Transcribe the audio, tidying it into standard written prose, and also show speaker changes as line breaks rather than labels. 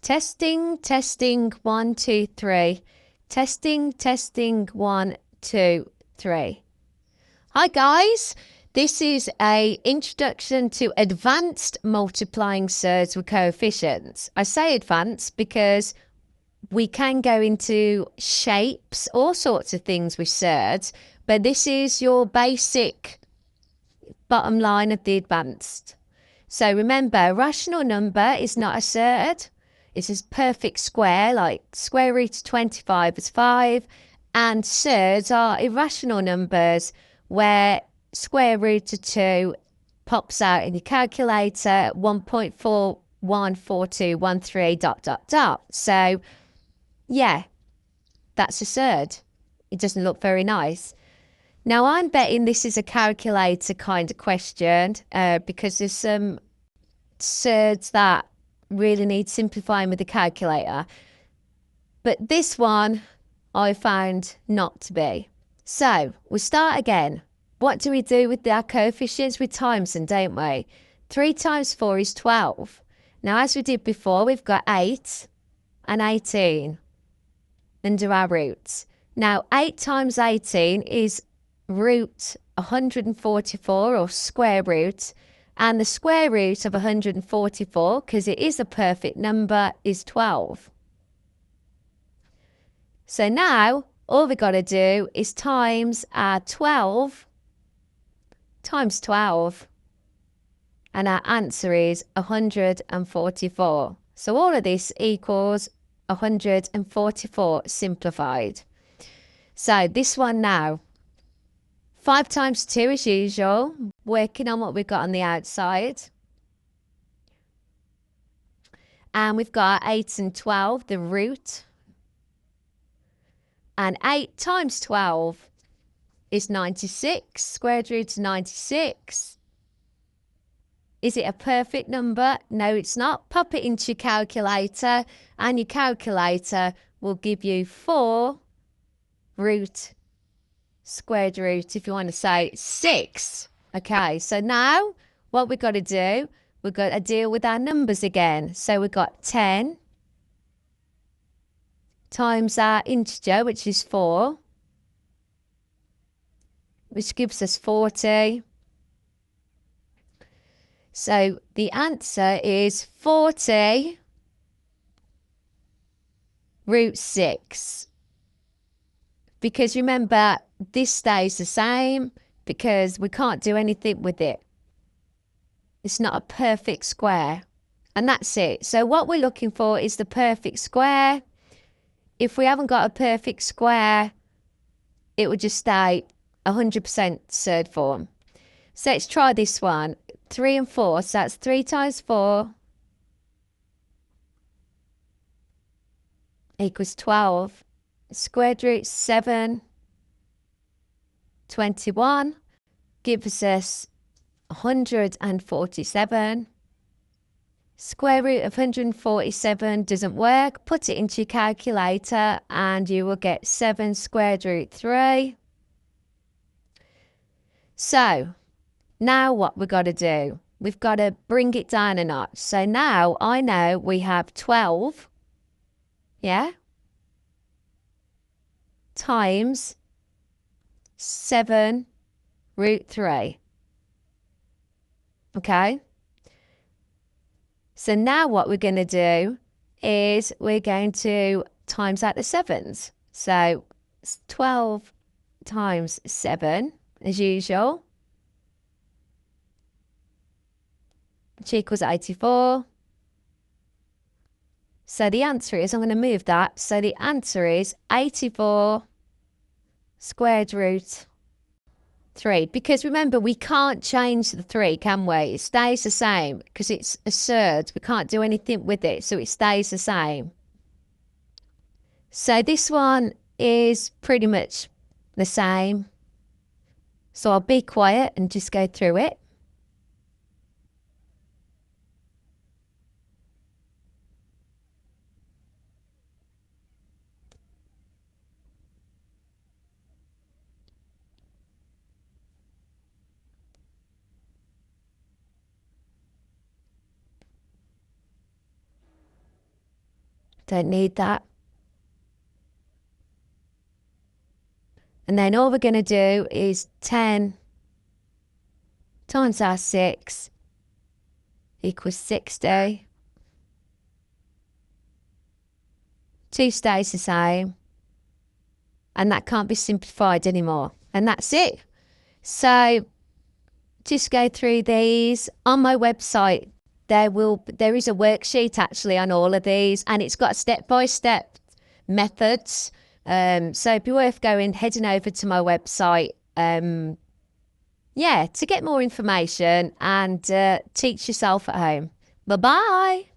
Testing, testing, 1, 2, 3. Testing, testing, 1, 2, 3. Hi guys, this is a introduction to advanced multiplying surds with coefficients. I say advanced because we can go into shapes, all sorts of things with surds, but this is your basic bottom line of the advanced. So remember, a rational number is not a surd. It's a perfect square, like square root of 25 is 5. And surds are irrational numbers where square root of 2 pops out in your calculator, 1.414213 dot dot dot. So yeah, that's a surd. It doesn't look very nice. Now I'm betting this is a calculator kind of question because there's some surds that really need simplifying with the calculator. But this one I found not to be. So we start again. What do we do with our coefficients? We times them, don't we? 3 times 4 is 12. Now, as we did before, we've got 8 and 18 under our roots. Now, 8 times 18 is root 144 or square root. And the square root of 144, because it is a perfect number, is 12. So now, all we've got to do is times our 12 times 12. And our answer is 144. So all of this equals 144 simplified. So this one now. 5 times 2 as usual, working on what we've got on the outside. And we've got 8 and 12, the root. And 8 times 12 is 96, square root of 96. Is it a perfect number? No, it's not. Pop it into your calculator, and your calculator will give you 4 root squared root, if you want to say 6. Okay, so now what we've got to do, we've got to deal with our numbers again. So we've got 10 times our integer, which is 4, which gives us 40. So the answer is 40 root 6. Because remember, this stays the same because we can't do anything with it. It's not a perfect square. And that's it. So what we're looking for is the perfect square. If we haven't got a perfect square, it would just stay 100% surd form. So let's try this one. 3 and 4. So that's 3 times 4 equals 12. Square root 7, 21 gives us 147. Square root of 147 doesn't work. Put it into your calculator and you will get 7 square root 3. So now what we've got to do, we've got to bring it down a notch. So now I know we have 12, yeah, times 7 root 3. Okay. So now what we're going to do is we're going to times out the 7s. So 12 times 7 as usual, which equals 84. So the answer is, I'm going to move that. So the answer is 84 squared root 3. Because remember, we can't change the 3, can we? It stays the same because it's a surd. We can't do anything with it, so it stays the same. So this one is pretty much the same. So I'll be quiet and just go through it. Don't need that. And then all we're going to do is 10 times our 6 equals 60. 2 stays the same. And that can't be simplified anymore. And that's it. So just go through these. On my website, there is a worksheet actually on all of these, and it's got step-by-step methods. So it'd be worth heading over to my website, to get more information and teach yourself at home. Bye-bye.